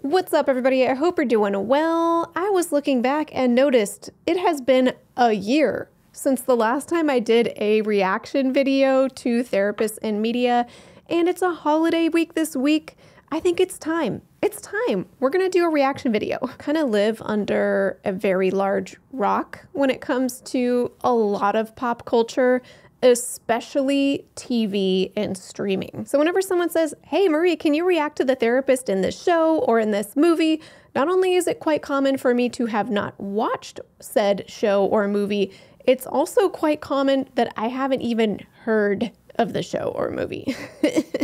What's up, everybody? I hope you're doing well. I was looking back and noticed it has been a year since the last time I did a reaction video to therapists in media, and it's a holiday week this week. I think it's time. It's time. We're gonna do a reaction video. Kind of live under a very large rock when it comes to a lot of pop culture, especially TV and streaming. So whenever someone says, "Hey Marie, can you react to the therapist in this show or in this movie?" Not only is it quite common for me to have not watched said show or movie, it's also quite common that I haven't even heard of the show or movie.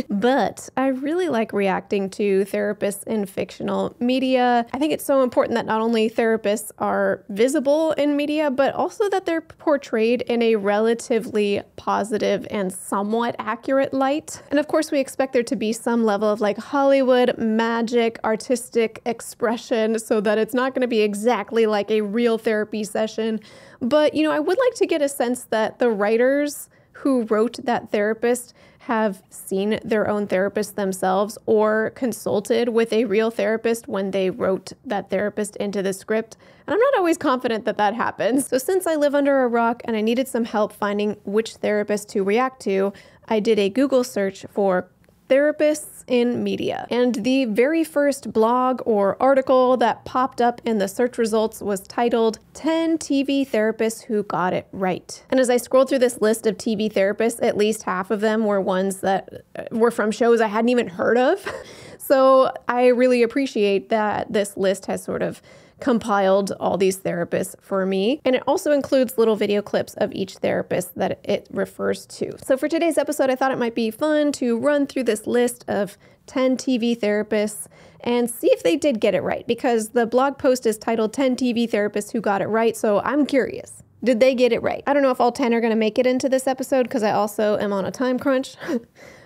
But I really like reacting to therapists in fictional media. I think it's so important that not only therapists are visible in media, but also that they're portrayed in a relatively positive and somewhat accurate light. And of course, we expect there to be some level of like Hollywood magic, artistic expression, so that it's not going to be exactly like a real therapy session. But, I would like to get a sense that the writers who wrote that therapist have seen their own therapist themselves or consulted with a real therapist when they wrote that therapist into the script. And I'm not always confident that that happens. So since I live under a rock and I needed some help finding which therapist to react to, I did a Google search for therapists in media. And the very first blog or article that popped up in the search results was titled 10 TV Therapists Who Got It Right. And as I scrolled through this list of TV therapists, at least half of them were ones that were from shows I hadn't even heard of. So I really appreciate that this list has sort of compiled all these therapists for me. And it also includes little video clips of each therapist that it refers to. So for today's episode, I thought it might be fun to run through this list of 10 TV therapists and see if they did get it right, because the blog post is titled 10 TV Therapists Who Got It Right. So I'm curious. Did they get it right? I don't know if all 10 are going to make it into this episode because I also am on a time crunch.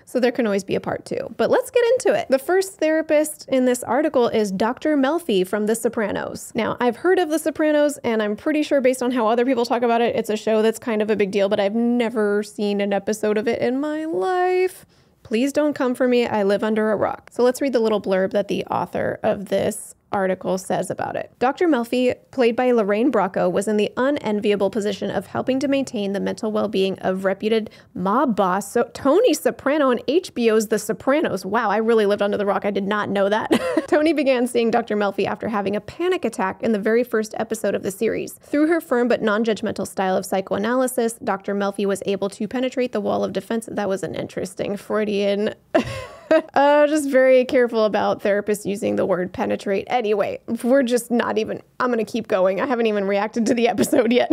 So there can always be a part two. But let's get into it. The first therapist in this article is Dr. Melfi from The Sopranos. Now, I've heard of The Sopranos, and I'm pretty sure based on how other people talk about it, it's a show that's kind of a big deal, but I've never seen an episode of it in my life. Please don't come for me. I live under a rock. So let's read the little blurb that the author of this article says about it. Dr. Melfi, played by Lorraine Bracco, was in the unenviable position of helping to maintain the mental well-being of reputed mob boss Tony Soprano on HBO's The Sopranos. Wow, I really lived under the rock. I did not know that. Tony began seeing Dr. Melfi after having a panic attack in the very first episode of the series. Through her firm but non-judgmental style of psychoanalysis, Dr. Melfi was able to penetrate the wall of defense. That was an interesting Freudian just very careful about therapists using the word penetrate. Anyway, we're just not even, I'm going to keep going. I haven't even reacted to the episode yet.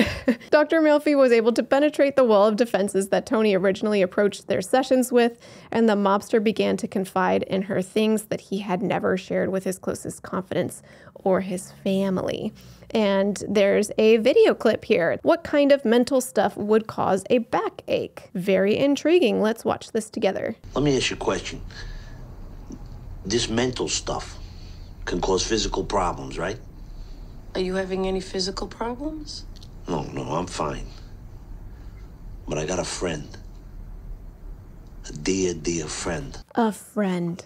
Dr. Melfi was able to penetrate the wall of defenses that Tony originally approached their sessions with, and the mobster began to confide in her things that he had never shared with his closest confidants or his family. And there's a video clip here. What kind of mental stuff would cause a backache? Very intriguing. Let's watch this together. Let me ask you a question. This mental stuff can cause physical problems, right? Are you having any physical problems? No, I'm fine. But I got a friend. A dear friend. A friend.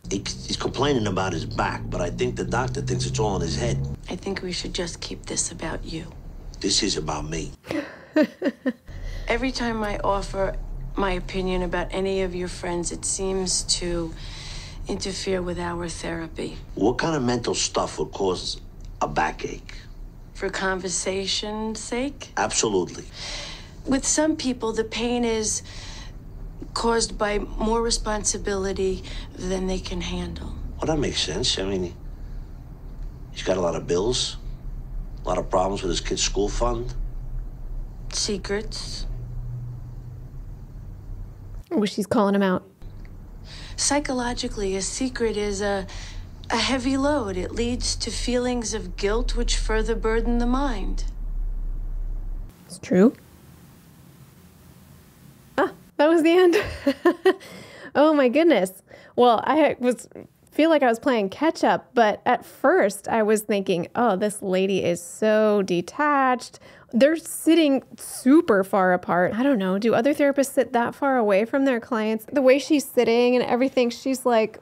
He's complaining about his back, but I think the doctor thinks it's all in his head. I think we should just keep this about you. This is about me. Every time I offer my opinion about any of your friends, it seems to interfere with our therapy. What kind of mental stuff would cause a backache? For conversation's sake? Absolutely. With some people, the pain is caused by more responsibility than they can handle. Well, that makes sense. I mean, he's got a lot of bills, a lot of problems with his kid's school fund. Secrets. Oh, she's calling him out. Psychologically, a secret is a heavy load. It leads to feelings of guilt which further burden the mind. It's true. That was the end. Oh my goodness. Well, feel like I was playing catch up, but at first I was thinking, oh, this lady is so detached. They're sitting super far apart. I don't know. Do other therapists sit that far away from their clients? The way she's sitting and everything, she's like,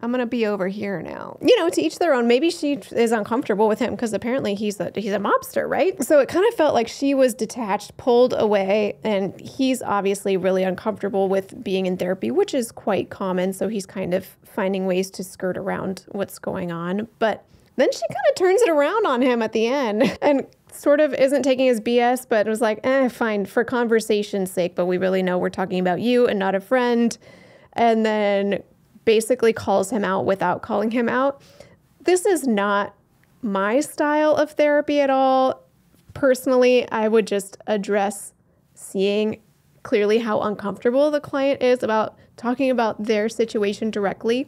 I'm going to be over here now. You know, to each their own. Maybe she is uncomfortable with him because apparently he's a mobster, right? So it kind of felt like she was detached, pulled away, and he's obviously really uncomfortable with being in therapy, which is quite common. So he's kind of finding ways to skirt around what's going on. But then she kind of turns it around on him at the end and sort of isn't taking his BS, but was like, fine, for conversation's sake, but we really know we're talking about you and not a friend. And then basically calls him out without calling him out. This is not my style of therapy at all. Personally, I would just address seeing clearly how uncomfortable the client is about talking about their situation directly.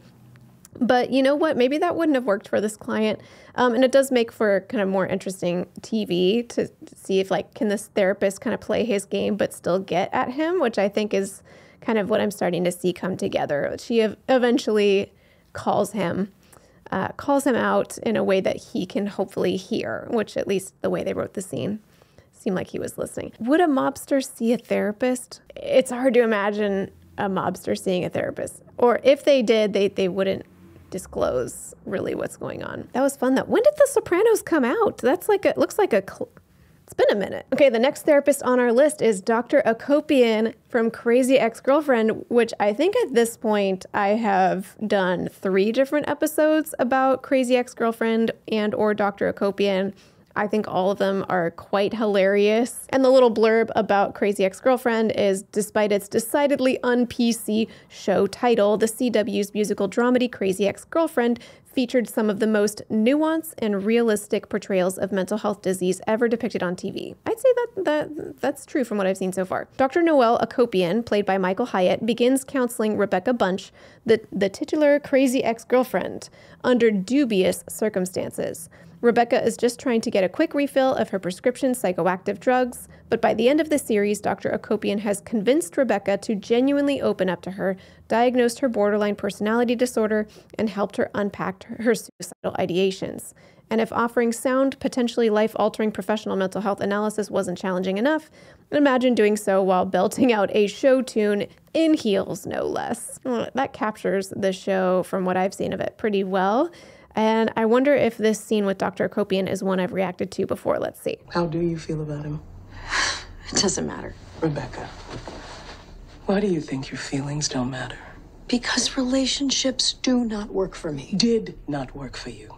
But you know what? Maybe that wouldn't have worked for this client. And it does make for kind of more interesting TV to see if, like, can this therapist kind of play his game but still get at him, which I think is kind of what I'm starting to see come together. She eventually calls him out in a way that he can hopefully hear, which at least the way they wrote the scene seemed like he was listening. Would a mobster see a therapist? It's hard to imagine a mobster seeing a therapist. Or if they did, they wouldn't disclose really what's going on. That was fun though. When did The Sopranos come out? That's like looks like it's been a minute. Okay, the next therapist on our list is Dr. Akopian from Crazy Ex-Girlfriend, which I think at this point I have done 3 different episodes about Crazy Ex-Girlfriend and or Dr. Akopian. I think all of them are quite hilarious. And the little blurb about Crazy Ex-Girlfriend is, despite its decidedly un-PC show title, the CW's musical dramedy Crazy Ex-Girlfriend featured some of the most nuanced and realistic portrayals of mental health disease ever depicted on TV. I'd say that's true from what I've seen so far. Dr. Noelle Akopian, played by Michael Hyatt, begins counseling Rebecca Bunch, the titular crazy ex-girlfriend, under dubious circumstances. Rebecca is just trying to get a quick refill of her prescription psychoactive drugs, but by the end of the series, Dr. Akopian has convinced Rebecca to genuinely open up to her, diagnosed her borderline personality disorder, and helped her unpack her suicidal ideations. And if offering sound, potentially life-altering professional mental health analysis wasn't challenging enough, imagine doing so while belting out a show tune in heels, no less. That captures the show, from what I've seen of it, pretty well. And I wonder if this scene with Dr. Akopian is one I've reacted to before. Let's see. How do you feel about him? It doesn't matter. Rebecca, why do you think your feelings don't matter? Because relationships do not work for me. Did not work for you.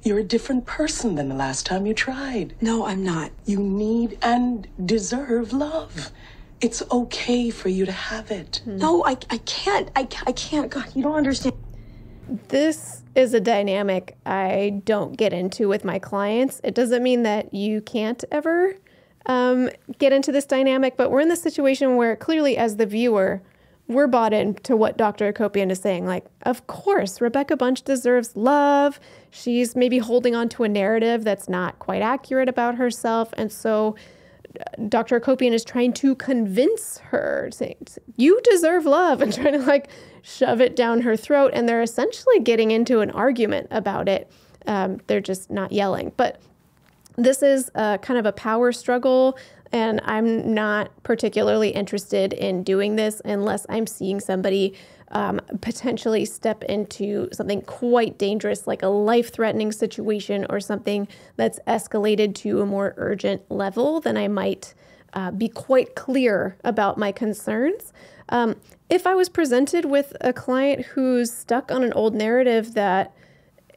You're a different person than the last time you tried. No, I'm not. You need and deserve love. It's okay for you to have it. No, I can't. I can't. God, you don't understand. This is a dynamic I don't get into with my clients. It doesn't mean that you can't ever get into this dynamic, but we're in this situation where clearly as the viewer, we're bought into what Dr. Akopian is saying. Like, of course, Rebecca Bunch deserves love. She's maybe holding on to a narrative that's not quite accurate about herself. And so Dr. Akopian is trying to convince her, saying, you deserve love, and trying to like shove it down her throat. And they're essentially getting into an argument about it. They're just not yelling. But this is kind of a power struggle, and I'm not particularly interested in doing this unless I'm seeing somebody potentially step into something quite dangerous, like a life-threatening situation or something that's escalated to a more urgent level. Then I might be quite clear about my concerns. If I was presented with a client who's stuck on an old narrative that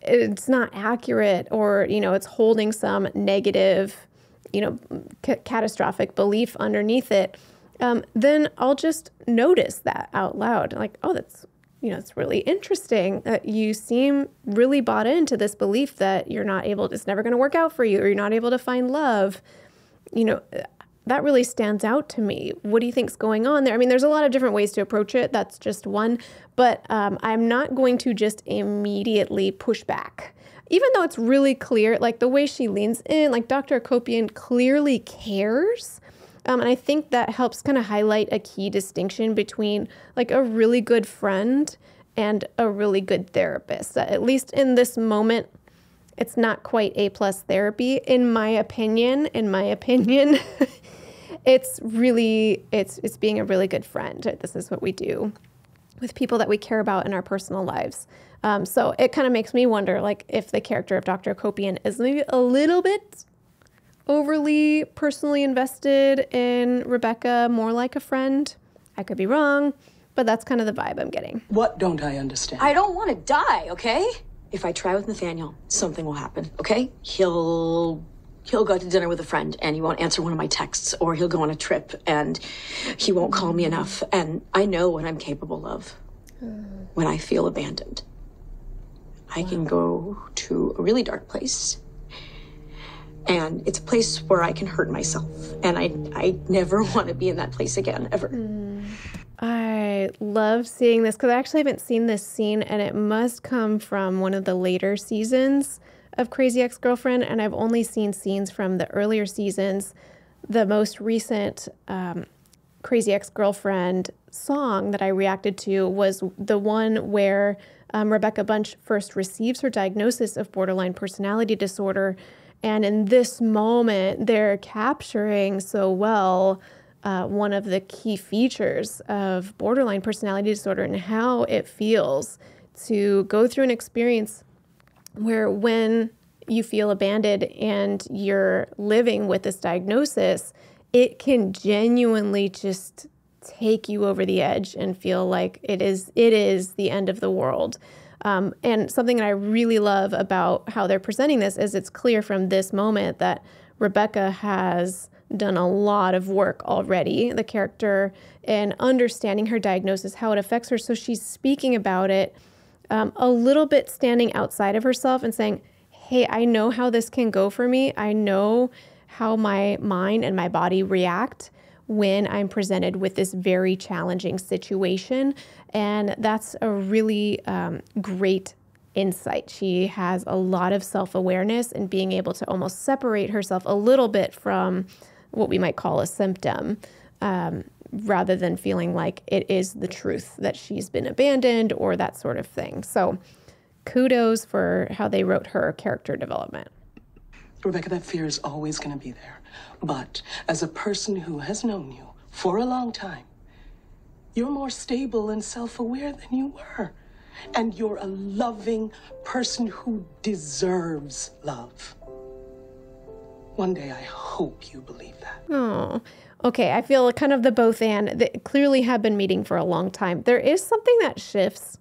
it's not accurate, or, you know, it's holding some negative, you know, catastrophic belief underneath it, then I'll just notice that out loud. Like, oh, that's, you know, it's really interesting that you seem really bought into this belief that you're not able, it's never going to work out for you, or you're not able to find love. You know, that really stands out to me. What do you think's going on there? I mean, there's a lot of different ways to approach it. That's just one, but I'm not going to just immediately push back. Even though it's really clear, like the way she leans in, like Dr. Akopian clearly cares. And I think that helps kind of highlight a key distinction between like a really good friend and a really good therapist. At least in this moment, it's not quite A+ therapy, in my opinion. It's being a really good friend. This is what we do. with people that we care about in our personal lives. So it kind of makes me wonder, like, if the character of Dr. Akopian is maybe a little bit overly personally invested in Rebecca, more like a friend. I could be wrong, but that's kind of the vibe I'm getting. What don't I understand? I don't want to die, okay? If I try with Nathaniel, something will happen, okay? He'll go to dinner with a friend and he won't answer one of my texts, or he'll go on a trip and he won't call me enough. And I know what I'm capable of when I feel abandoned. I can go to a really dark place, and it's a place where I can hurt myself. And I never want to be in that place again, ever. I love seeing this because I actually haven't seen this scene, and it must come from one of the later seasons of Crazy Ex-Girlfriend, and I've only seen scenes from the earlier seasons. The most recent Crazy Ex-Girlfriend song that I reacted to was the one where Rebecca Bunch first receives her diagnosis of borderline personality disorder. And in this moment, they're capturing so well one of the key features of borderline personality disorder and how it feels to go through an experience where when you feel abandoned and you're living with this diagnosis, it can genuinely just take you over the edge and feel like it is the end of the world. And something that I really love about how they're presenting this is it's clear from this moment that Rebecca has done a lot of work already, the character, in understanding her diagnosis, how it affects her. So she's speaking about it a little bit standing outside of herself and saying, hey, I know how this can go for me. I know how my mind and my body react when I'm presented with this very challenging situation. And that's a really great insight. She has a lot of self-awareness and being able to almost separate herself a little bit from what we might call a symptom, rather than feeling like it is the truth that she's been abandoned or that sort of thing. So kudos for how they wrote her character development. Rebecca, that fear is always going to be there. But as a person who has known you for a long time, you're more stable and self-aware than you were. And you're a loving person who deserves love. One day, I hope you believe that. Oh, okay. I feel kind of the both and. They clearly have been meeting for a long time. There is something that shifts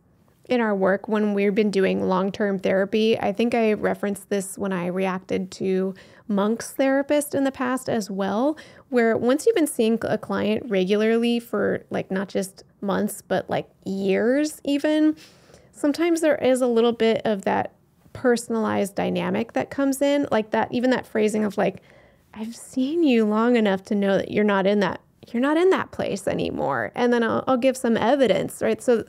in our work when we've been doing long-term therapy. I think I referenced this when I reacted to Monk's therapist in the past as well, where once you've been seeing a client regularly for like not just months, but like years even, sometimes there is a little bit of that personalized dynamic that comes in, like that, even that phrasing of like, I've seen you long enough to know that you're not in that place anymore. And then I'll give some evidence, right? So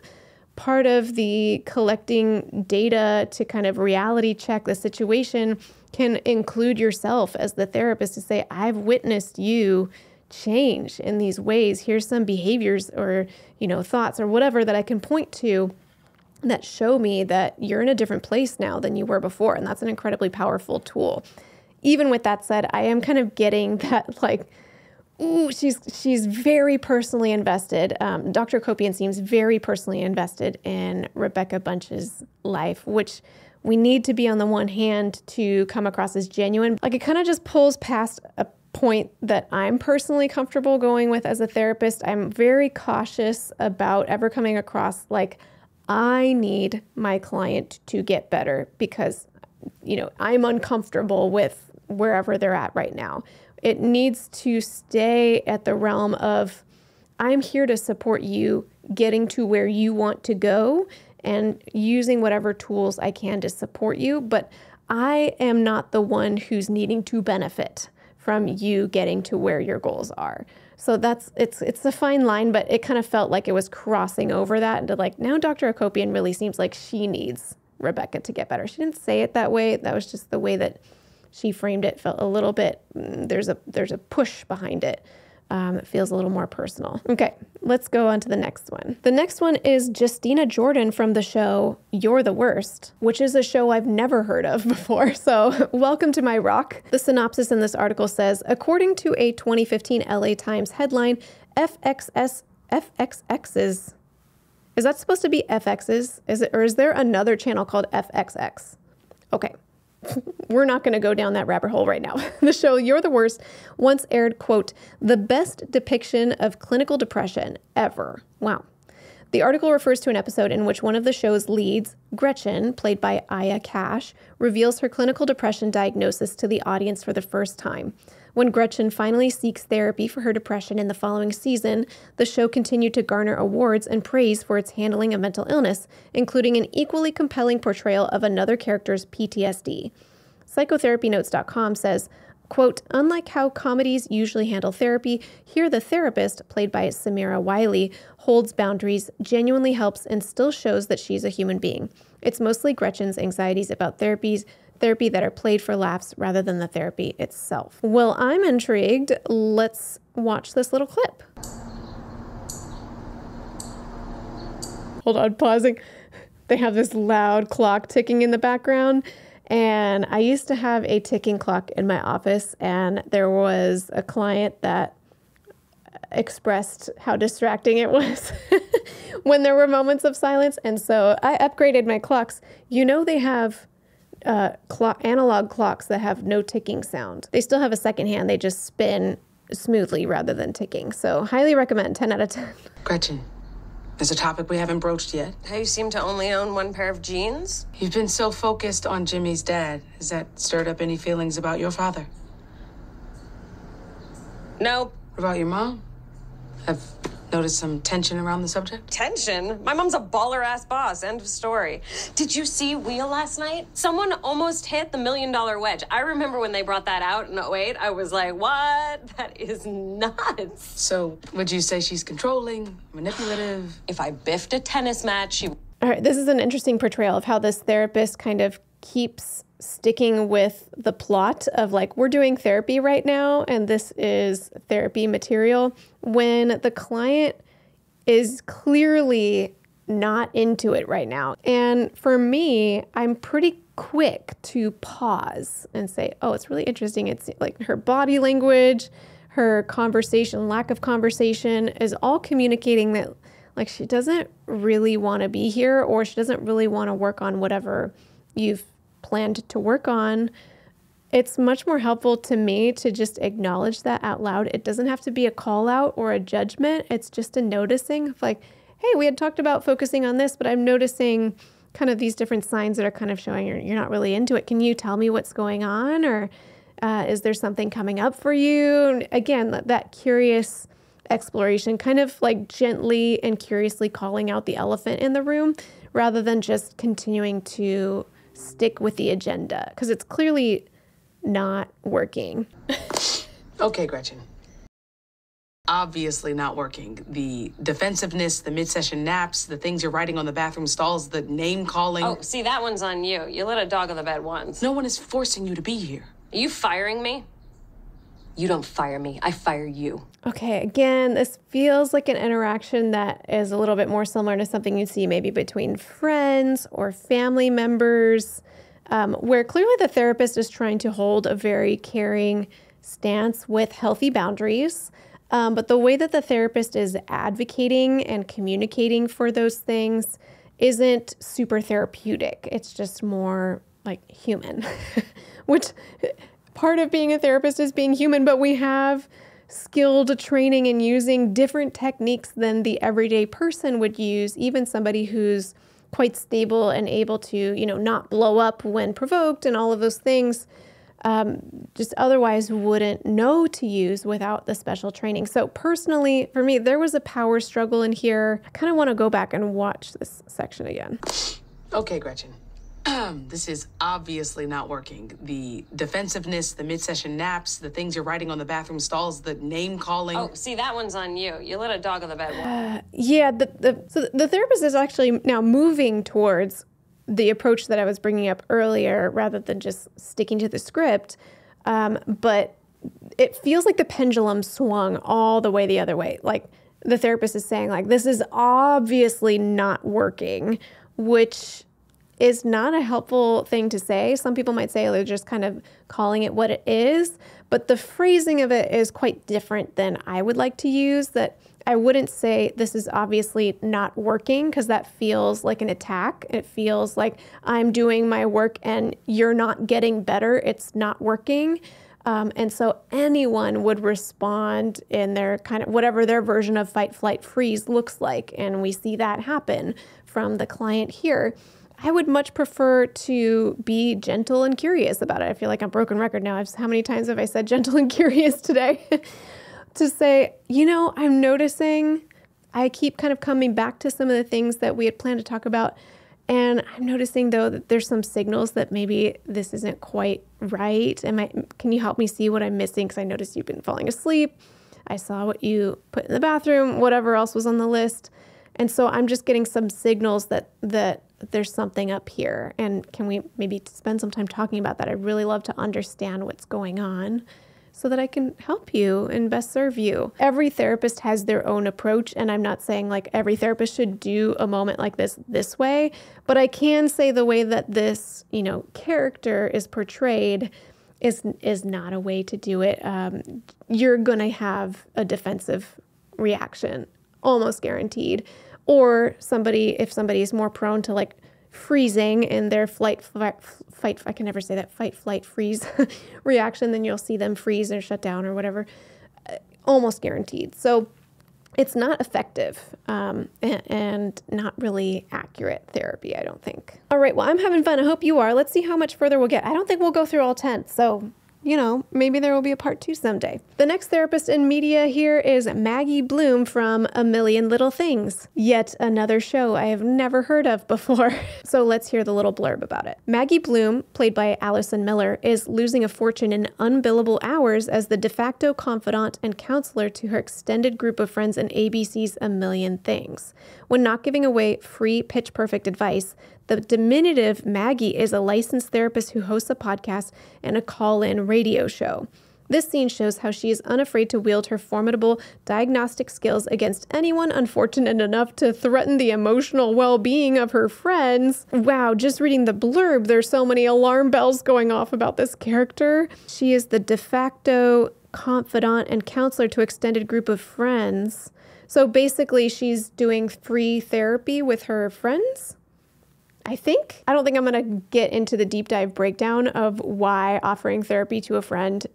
part of the collecting data to kind of reality check the situation can include yourself as the therapist to say, I've witnessed you change in these ways. Here's some behaviors or, thoughts or whatever that I can point to that show me that you're in a different place now than you were before. And that's an incredibly powerful tool. Even with that said, I am kind of getting that like, ooh, she's very personally invested. Dr. Akopian seems very personally invested in Rebecca Bunch's life, which we need to be on the one hand to come across as genuine. Like it kind of just pulls past a point that I'm personally comfortable going with as a therapist. I'm very cautious about ever coming across like, I need my client to get better because, I'm uncomfortable with wherever they're at right now. It needs to stay at the realm of, I'm here to support you getting to where you want to go and using whatever tools I can to support you. But I am not the one who's needing to benefit from you getting to where your goals are. So it's a fine line, but it kind of felt like it was crossing over that into like, now Dr. Akopian really seems like she needs Rebecca to get better. She didn't say it that way. That was just the way that she framed it. Felt a little bit, there's a push behind it. It feels a little more personal. Okay, let's go on to the next one. The next one is Justina Jordan from the show You're the Worst, which is a show I've never heard of before. So welcome to my rock. The synopsis in this article says, according to a 2015 LA Times headline, FXX's Is that supposed to be FX's? Or is there another channel called FXX? Okay. We're not going to go down that rabbit hole right now. The show You're the Worst once aired, quote, the best depiction of clinical depression ever. Wow. The article refers to an episode in which one of the show's leads, Gretchen, played by Aya Cash, reveals her clinical depression diagnosis to the audience for the first time. When Gretchen finally seeks therapy for her depression in the following season, the show continued to garner awards and praise for its handling of mental illness, including an equally compelling portrayal of another character's PTSD. Psychotherapynotes.com says, quote, unlike how comedies usually handle therapy, here the therapist, played by Samira Wiley, holds boundaries, genuinely helps, and still shows that she's a human being. It's mostly Gretchen's anxieties about therapy that are played for laughs rather than the therapy itself. Well, I'm intrigued. Let's watch this little clip. Hold on, pausing. They have this loud clock ticking in the background. And I used to have a ticking clock in my office, and there was a client that expressed how distracting it was when there were moments of silence. And so I upgraded my clocks. You know, they have analog clocks that have no ticking sound. They still have a second hand. They just spin smoothly rather than ticking. So highly recommend, 10 out of 10. Gretchen, there's a topic we haven't broached yet. How you seem to only own one pair of jeans? You've been so focused on Jimmy's dad. Has that stirred up any feelings about your father? Nope. What about your mom? Have noticed some tension around the subject? Tension? My mom's a baller-ass boss. End of story. Did you see Wheel last night? Someone almost hit the $1 million wedge. I remember when they brought that out in 2008. I was like, what? That is nuts. So, would you say she's controlling, manipulative? If I biffed a tennis match, she... All right, this is an interesting portrayal of how this therapist kind of keeps sticking with the plot of like, we're doing therapy right now, and this is therapy material, when the client is clearly not into it right now. And for me, I'm pretty quick to pause and say, oh, it's really interesting. It's like her body language, her conversation, lack of conversation is all communicating that like she doesn't really want to be here, or she doesn't really want to work on whatever you've planned to work on. It's much more helpful to me to just acknowledge that out loud. It doesn't have to be a call out or a judgment. It's just a noticing of like, hey, we had talked about focusing on this, but I'm noticing kind of these different signs that are kind of showing you're not really into it. Can you tell me what's going on? Or is there something coming up for you? And again, that curious exploration, kind of like gently and curiously calling out the elephant in the room rather than just continuing to stick with the agenda, because it's clearly not working. Okay, Gretchen. Obviously not working. The defensiveness, the mid-session naps, the things you're writing on the bathroom stalls, the name-calling. Oh, see, that one's on you. You let a dog on the bed once. No one is forcing you to be here. Are you firing me? You don't fire me. I fire you. Okay, again, this feels like an interaction that is a little bit more similar to something you see maybe between friends or family members, where clearly the therapist is trying to hold a very caring stance with healthy boundaries. But the way that the therapist is advocating and communicating for those things isn't super therapeutic. It's just more like human, which part of being a therapist is being human, but we have skilled training in using different techniques than the everyday person would use, even somebody who's quite stable and able to, not blow up when provoked and all of those things, just otherwise wouldn't know to use without the special training. So personally, for me, there was a power struggle in here. I kind of want to go back and watch this section again. Okay, Gretchen. This is obviously not working. The defensiveness, the mid-session naps, the things you're writing on the bathroom stalls, the name-calling. Oh, see, that one's on you. You let a dog on the bed once. Yeah, so the therapist is actually now moving towards the approach that I was bringing up earlier rather than just sticking to the script. But it feels like the pendulum swung all the way the other way. Like the therapist is saying, like, this is obviously not working, which is not a helpful thing to say. Some people might say they're just kind of calling it what it is, but the phrasing of it is quite different than I would like to use, that I wouldn't say this is obviously not working, because that feels like an attack. It feels like I'm doing my work and you're not getting better. It's not working. And so anyone would respond in their kind of whatever their version of fight, flight, freeze looks like. And we see that happen from the client here. I would much prefer to be gentle and curious about it. I feel like I'm a broken record now. How many times have I said gentle and curious today? To say, I'm noticing I keep kind of coming back to some of the things that we had planned to talk about. And I'm noticing, though, that there's some signals that maybe this isn't quite right. Can you help me see what I'm missing? Because I noticed you've been falling asleep. I saw what you put in the bathroom, whatever else was on the list. And so I'm just getting some signals that there's something up here. And can we maybe spend some time talking about that? I'd really love to understand what's going on so that I can help you and best serve you. Every therapist has their own approach, and I'm not saying like every therapist should do a moment like this way, but I can say the way that this, character is portrayed is not a way to do it. You're going to have a defensive reaction, almost guaranteed. Or if somebody is more prone to like freezing in their fight, I can never say that, fight, flight, freeze reaction, then you'll see them freeze or shut down or whatever, almost guaranteed. So it's not effective and not really accurate therapy, I don't think. All right, well, I'm having fun. I hope you are. Let's see how much further we'll get. I don't think we'll go through all 10, so maybe there will be a part 2 someday. The next therapist in media here is Maggie Bloom from A Million Little Things. Yet another show I have never heard of before. So let's hear the little blurb about it. Maggie Bloom, played by Allison Miller, is losing a fortune in unbillable hours as the de facto confidant and counselor to her extended group of friends in ABC's A Million Things. When not giving away free pitch-perfect advice, the diminutive Maggie is a licensed therapist who hosts a podcast and a call-in radio show. This scene shows how she is unafraid to wield her formidable diagnostic skills against anyone unfortunate enough to threaten the emotional well-being of her friends. Wow, just reading the blurb, there's so many alarm bells going off about this character. She is the de facto confidant and counselor to extended group of friends. So basically, she's doing free therapy with her friends, I think. I don't think I'm going to get into the deep dive breakdown of why offering therapy to a friend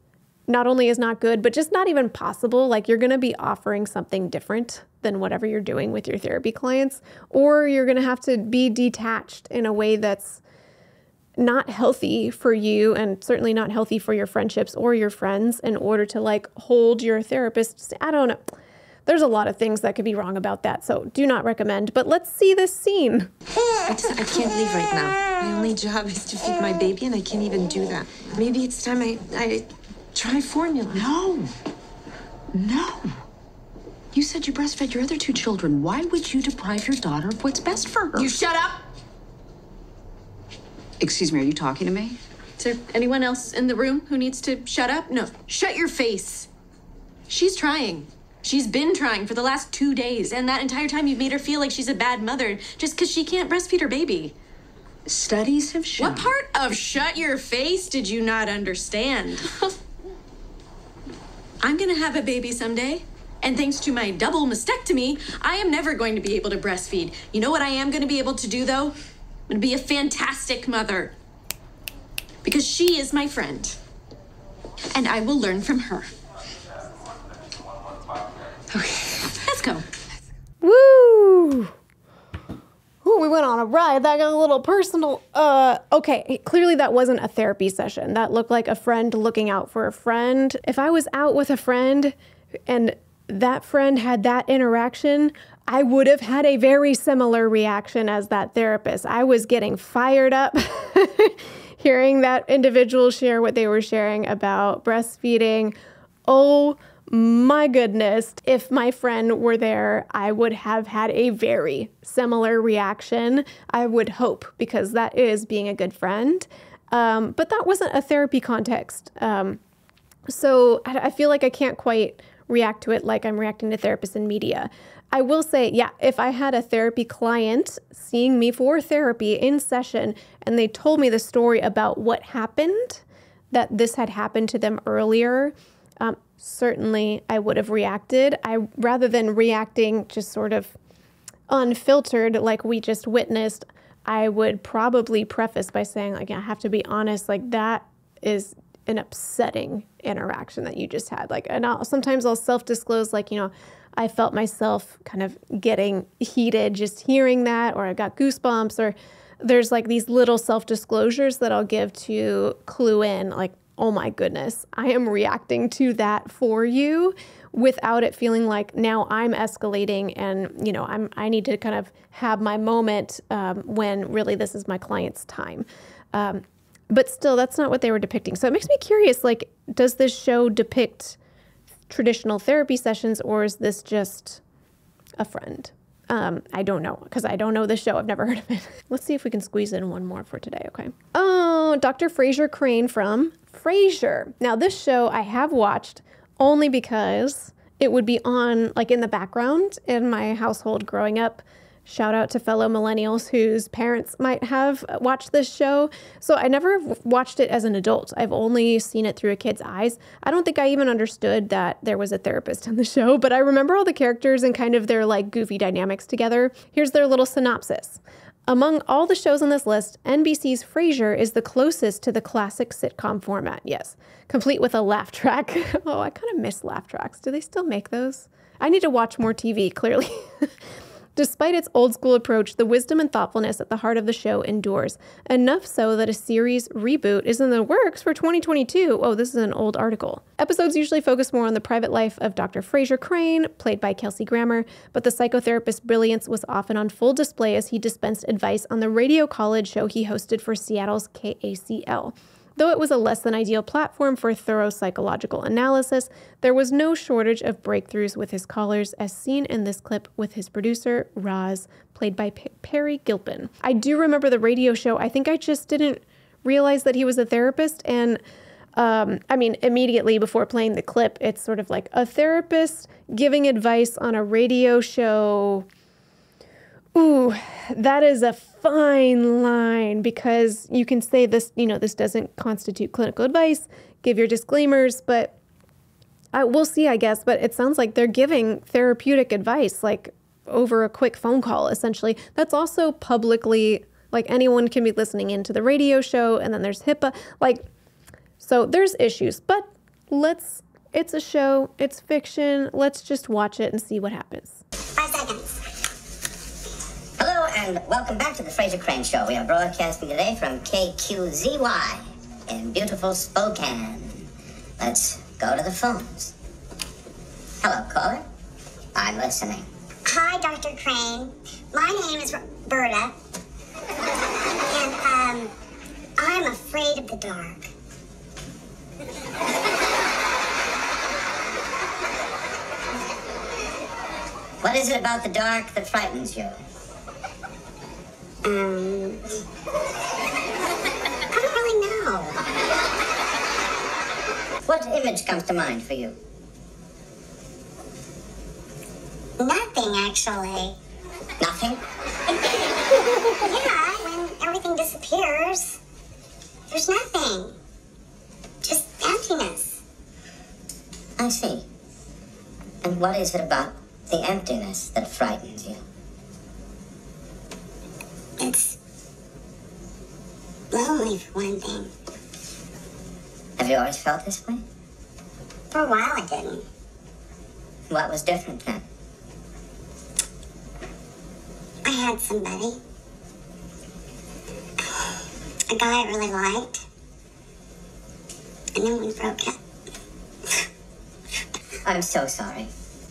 not only is not good, but just not even possible. Like, you're going to be offering something different than whatever you're doing with your therapy clients, or you're going to have to be detached in a way that's not healthy for you and certainly not healthy for your friendships or your friends in order to like hold your therapist. I don't know. There's a lot of things that could be wrong about that, so do not recommend. But let's see this scene. I can't leave right now. My only job is to feed my baby, and I can't even do that. Maybe it's time I try formula. No. You said you breastfed your other 2 children. Why would you deprive your daughter of what's best for her? You shut up! Excuse me, are you talking to me? Is there anyone else in the room who needs to shut up? No, shut your face. She's trying. She's been trying for the last 2 days, and that entire time you've made her feel like she's a bad mother just because she can't breastfeed her baby. Studies have shown... What part of shut your face did you not understand? I'm gonna have a baby someday, and thanks to my double mastectomy, I am never going to be able to breastfeed. You know what I am gonna be able to do, though? I'm gonna be a fantastic mother. Because she is my friend. And I will learn from her. Okay, let's go. Woo! Ooh, we went on a ride. That got a little personal. Okay, clearly that wasn't a therapy session. That looked like a friend looking out for a friend. If I was out with a friend and that friend had that interaction, I would have had a very similar reaction as that therapist. I was getting fired up hearing that individual share what they were sharing about breastfeeding. Oh my goodness, if my friend were there, I would have had a very similar reaction. I would hope, because that is being a good friend. But that wasn't a therapy context. So I feel like I can't quite react to it like I'm reacting to therapists in media. I will say, yeah, if I had a therapy client seeing me for therapy in session and they told me the story about what happened, that this had happened to them earlier, certainly I would have reacted. Rather than reacting just sort of unfiltered like we just witnessed, I would probably preface by saying, like, I have to be honest, like, that is an upsetting interaction that you just had. Like, and sometimes I'll self-disclose, like, I felt myself kind of getting heated just hearing that, or I got goosebumps, or there's like these little self-disclosures that I'll give to clue in, like, oh my goodness, I am reacting to that for you, without it feeling like now I'm escalating and, I need to kind of have my moment when really this is my client's time. But still, that's not what they were depicting. So it makes me curious, like, does this show depict traditional therapy sessions, or is this just a friend? I don't know, because I don't know the show. I've never heard of it. Let's see if we can squeeze in one more for today, okay? Oh, Dr. Frasier Crane from Frasier. Now, this show I have watched only because it would be on, like, in the background in my household growing up. Shout out to fellow millennials whose parents might have watched this show. So I never watched it as an adult. I've only seen it through a kid's eyes. I don't think I even understood that there was a therapist in the show, but I remember all the characters and kind of their, like, goofy dynamics together. Here's their little synopsis. Among all the shows on this list, NBC's Frasier is the closest to the classic sitcom format, yes, complete with a laugh track. Oh, I kind of miss laugh tracks. Do they still make those? I need to watch more TV, clearly. Despite its old-school approach, the wisdom and thoughtfulness at the heart of the show endures, enough so that a series reboot is in the works for 2022. Oh, this is an old article. Episodes usually focus more on the private life of Dr. Frasier Crane, played by Kelsey Grammer, but the psychotherapist's brilliance was often on full display as he dispensed advice on the radio college show he hosted for Seattle's KACL. Though it was a less than ideal platform for thorough psychological analysis, there was no shortage of breakthroughs with his callers, as seen in this clip with his producer, Roz, played by Perry Gilpin. I do remember the radio show. I think I just didn't realize that he was a therapist. And immediately before playing the clip, it's sort of like a therapist giving advice on a radio show. Ooh, that is a fine line, because you can say this, this doesn't constitute clinical advice, give your disclaimers, but we'll see, I guess. But it sounds like they're giving therapeutic advice, like over a quick phone call, essentially. That's also publicly, like, anyone can be listening into the radio show, and then there's HIPAA, so there's issues, but it's a show, it's fiction, let's just watch it and see what happens. 5 seconds. Hello and welcome back to the Frasier Crane Show. We are broadcasting today from KQZY in beautiful Spokane. Let's go to the phones. Hello, caller. I'm listening. Hi, Dr. Crane. My name is Roberta, and I'm afraid of the dark. What is it about the dark that frightens you? I don't really know. What image comes to mind for you? Nothing, actually. Nothing? Yeah, when everything disappears, there's nothing. Just emptiness. I see. And what is it about the emptiness that frightens you? It's lonely, for one thing. Have you always felt this way? For a while, I didn't. What was different then? I had somebody. A guy I really liked. And then we broke up. I'm so sorry.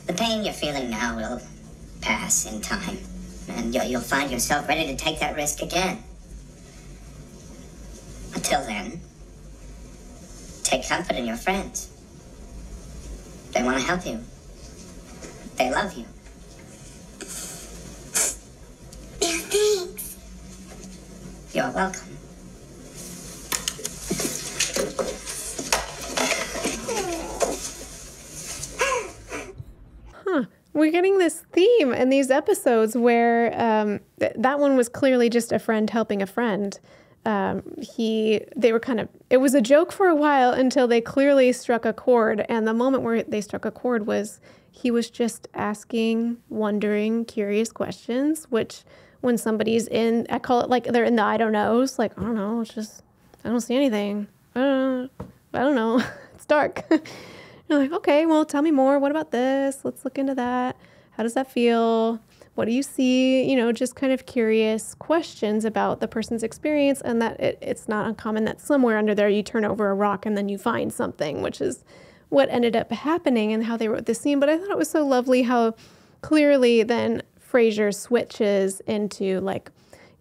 The pain you're feeling now will pass in time. And you'll find yourself ready to take that risk again. Until then, take comfort in your friends. They want to help you. They love you. Yeah, thanks. You're welcome. We're getting this theme in these episodes where that one was clearly just a friend helping a friend. they were kind of, it was a joke for a while until they clearly struck a chord. And the moment where they struck a chord was he was just asking, wondering, curious questions, which when somebody's in, I call it like they're in the I don't knows, like, I don't know, it's just, I don't see anything. I don't know. It's dark. You're like, okay, well, tell me more. What about this? Let's look into that. How does that feel? What do you see? You know, just kind of curious questions about the person's experience, and that it's not uncommon that somewhere under there you turn over a rock and then you find something, which is what ended up happening and how they wrote the scene. But I thought it was so lovely how clearly then Frasier switches into like,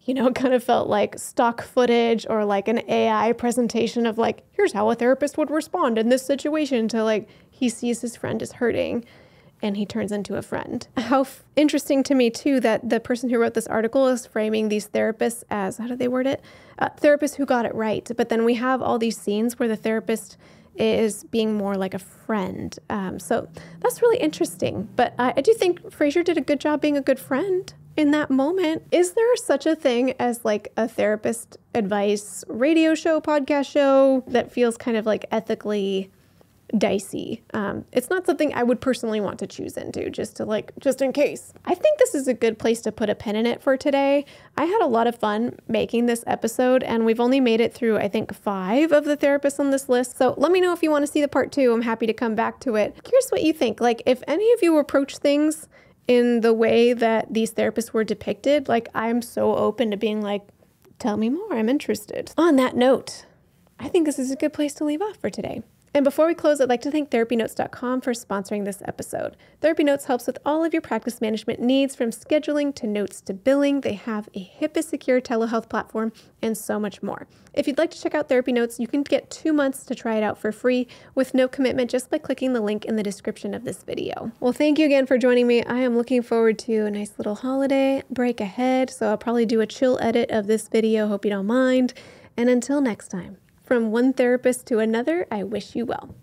you know, it kind of felt like stock footage or like an AI presentation of like, here's how a therapist would respond in this situation, to like, he sees his friend is hurting and he turns into a friend. How interesting to me too that the person who wrote this article is framing these therapists as, how do they word it? Therapists who got it right. But then we have all these scenes where the therapist is being more like a friend. So that's really interesting. But I do think Frasier did a good job being a good friend in that moment. Is there such a thing as like a therapist advice radio show, podcast show that feels kind of like ethically dicey? It's not something I would personally want to choose into, just in case. I think this is a good place to put a pin in it for today. I had a lot of fun making this episode, and we've only made it through, I think, 5 of the therapists on this list. So let me know if you want to see the part 2. I'm happy to come back to it. Curious what you think. Like, if any of you approach things in the way that these therapists were depicted, like, I'm so open to being like, tell me more, I'm interested. On that note, I think this is a good place to leave off for today. And before we close, I'd like to thank TherapyNotes.com for sponsoring this episode. Therapy Notes helps with all of your practice management needs, from scheduling to notes to billing. They have a HIPAA-secure telehealth platform and so much more. If you'd like to check out Therapy Notes, you can get 2 months to try it out for free with no commitment just by clicking the link in the description of this video. Well, thank you again for joining me. I am looking forward to a nice little holiday break ahead, so I'll probably do a chill edit of this video. Hope you don't mind. And until next time, from one therapist to another, I wish you well.